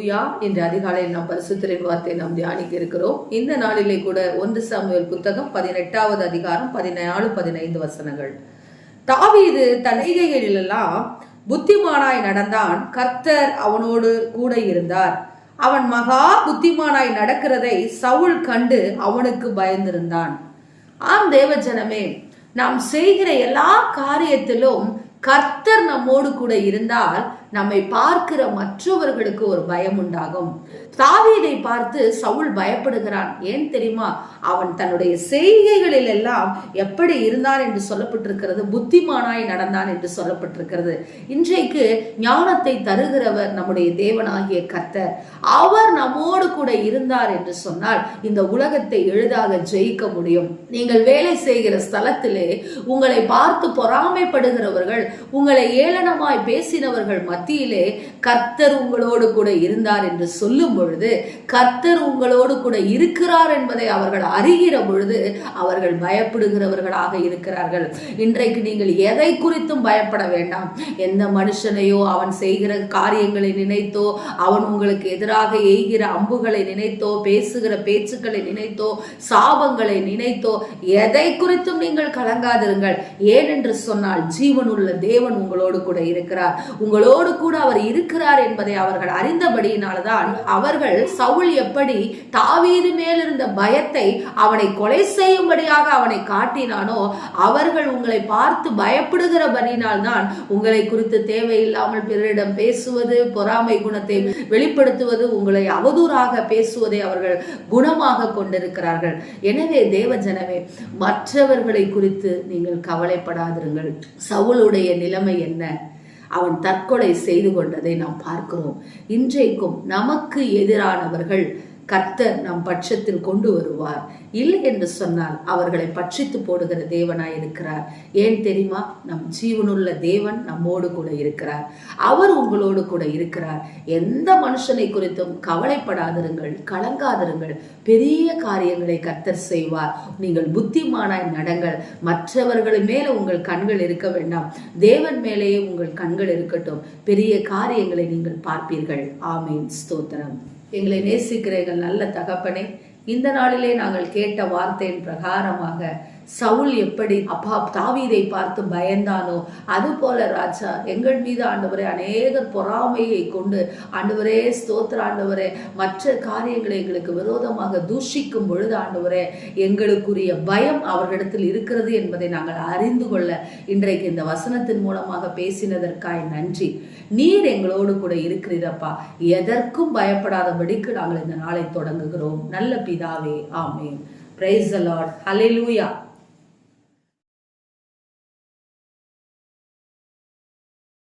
ஹல்லேலூயா. இன்று அதிகாலையில் நாம் பரிசுத்தரின் வார்த்தை நாம் தியானிக்க இருக்கிறோம். இந்த நாளிலே கூட 1 சாமுவேல் புத்தகம் 18வது அதிகாரம் 14-15 வசனங்கள். தாவீது தன் செய்கைகளிலெல்லாம் புத்திமானாய் நடந்தான், கர்த்தர் அவனோடு கூட இருந்தார். அவன் மகா புத்திமானாய் நடக்கிறதை சவுல் கண்டு அவனுக்கு பயந்திருந்தான். ஆம் தேவஜனமே, நாம் செய்கிற எல்லா காரியத்திலும் கர்த்தர் நம்மோடு கூட இருந்தால் நம்மை பார்க்கிற மற்றவர்களுக்கு ஒரு பயம் உண்டாகும். தாவீதை பார்த்து சவுல் பயப்படுகிறான். ஏன் தெரியுமா? அவன் தன்னுடைய செய்கைகளில் எல்லாம் எப்படி இருந்தான் என்று சொல்லப்பட்டிருக்கிறது, புத்திமானாய் நடந்தான் என்று சொல்லப்பட்டிருக்கிறது. இன்றைக்கு ஞானத்தை தருகிறவர் நம்முடைய தேவனாகிய கர்த்தர். அவர் நம்மோடு கூட இருந்தார் என்று சொன்னால் இந்த உலகத்தை எளிதாக ஜெயிக்க முடியும். நீங்கள் வேலை செய்கிற ஸ்தலத்திலே உங்களை பார்த்து பொறாமைப்படுகிறவர்கள், உங்களை ஏளனமாய் பேசினவர்கள் மத்தியிலே கர்த்தர் உங்களோடு கூட இருந்தார் என்று சொல்லும் பொழுது, கர்த்தர் உங்களோடு கூட இருக்கிறார் என்பதை அவர்கள் அறிகிற பொழுது அவர்கள் பயப்படுகிறவர்களாக இருக்கிறார்கள். இன்றைக்கு நீங்கள் எதை குறித்தும் பயப்பட வேண்டாம். எந்த மனுஷனையோ அவன் செய்கிற காரியங்களை நினைத்தோ, அவன் உங்களுக்கு எதிராக எய்கிற அம்புகளை நினைத்தோ, பேசுகிற பேச்சுக்களை நினைத்தோ, சாபங்களை நினைத்தோ, எதை குறித்தும் நீங்கள் கலங்காதிருங்கள். ஏனென்று சொன்னால் ஜீவனுள்ள தேவன் உங்களோடு கூட இருக்கிறார். உங்களோடு கூட அவர் இருக்கிறார் என்பதை அவர்கள் அறிந்தபடியினால்தான் அவர்கள் சவுல் எப்படி தாவீது மேல் இருந்த பயத்தை அவனை கொலை செய்யும்படியாக அவனை காட்டினானோ, அவர்கள் உங்களை பார்த்து பயப்படுகிறபடியினால்தான் உங்களை குறித்து தேவையில்லாமல் பிறரிடம் பேசுவது, பொறாமை குணத்தை வெளிப்படுத்துவது, உங்களை அவதூறாக பேசுவதை அவர்கள் குணமாக கொண்டிருக்கிறார்கள். எனவே தேவஜனமே, மற்றவர்களை குறித்து நீங்கள் கவலைப்படாதிருங்கள். சவுலுடைய நிலைமை என்ன? அவன் தற்கொலை செய்து கொண்டதை நாம் பார்க்கிறோம். இன்றைக்கும் நமக்கு எதிரானவர்கள் கர்த்தர் நம் பட்சத்தில் கொண்டு வருவார். இல்லை என்று சொன்னால் அவர்களை பட்சித்து போடுகிற தேவனாய் இருக்கிறார். ஏன் தெரியுமா? நம் ஜீவனுள்ள தேவன் நம்மோடு கூட இருக்கிறார். அவர் உங்களோடு கூட இருக்கிறார். எந்த மனுஷனை குறித்தும் கவலைப்படாதிருங்கள், கலங்காதிருங்கள். பெரிய காரியங்களை கர்த்தர் செய்வார். நீங்கள் புத்திமானாய் நடங்கள். மற்றவர்கள் மேல உங்கள் கண்கள் இருக்க வேண்டாம், தேவன் மேலேயே உங்கள் கண்கள் இருக்கட்டும். பெரிய காரியங்களை நீங்கள் பார்ப்பீர்கள். ஆமேன். ஸ்தோத்திரம். எங்களை நேசிக்கிற எங்கள் நல்ல தகப்பனே, இந்த நாளிலே நாங்கள் கேட்ட வார்த்தையின் பிரகாரமாக சவுல் எப்படி தாவீதை பார்த்து பயந்தானோ, அது போல ராஜா எங்கள் மீது ஆண்டவரே அநேகர் பொறாமையை கொண்டு ஆண்டவரே ஸ்தோத்திர ஆண்டவரே மற்ற காரியங்களை எங்களுக்கு விரோதமாக தூஷிக்கும் பொழுது ஆண்டவரே எங்களுக்குரிய பயம் அவர்களிடத்தில் இருக்கிறது என்பதை நாங்கள் அறிந்து கொள்ள இன்றைக்கு இந்த வசனத்தின் மூலமாக பேசினதற்காய் நன்றி. நீர் எங்களோடு கூட இருக்கிறீரப்பா. எதற்கும் பயப்படாதபடிக்கு நாங்கள் இந்த நாளை தொடங்குகிறோம். நல்ல பிதாவே, ஆமேன். Praise the Lord. ஹல்லேலூயா.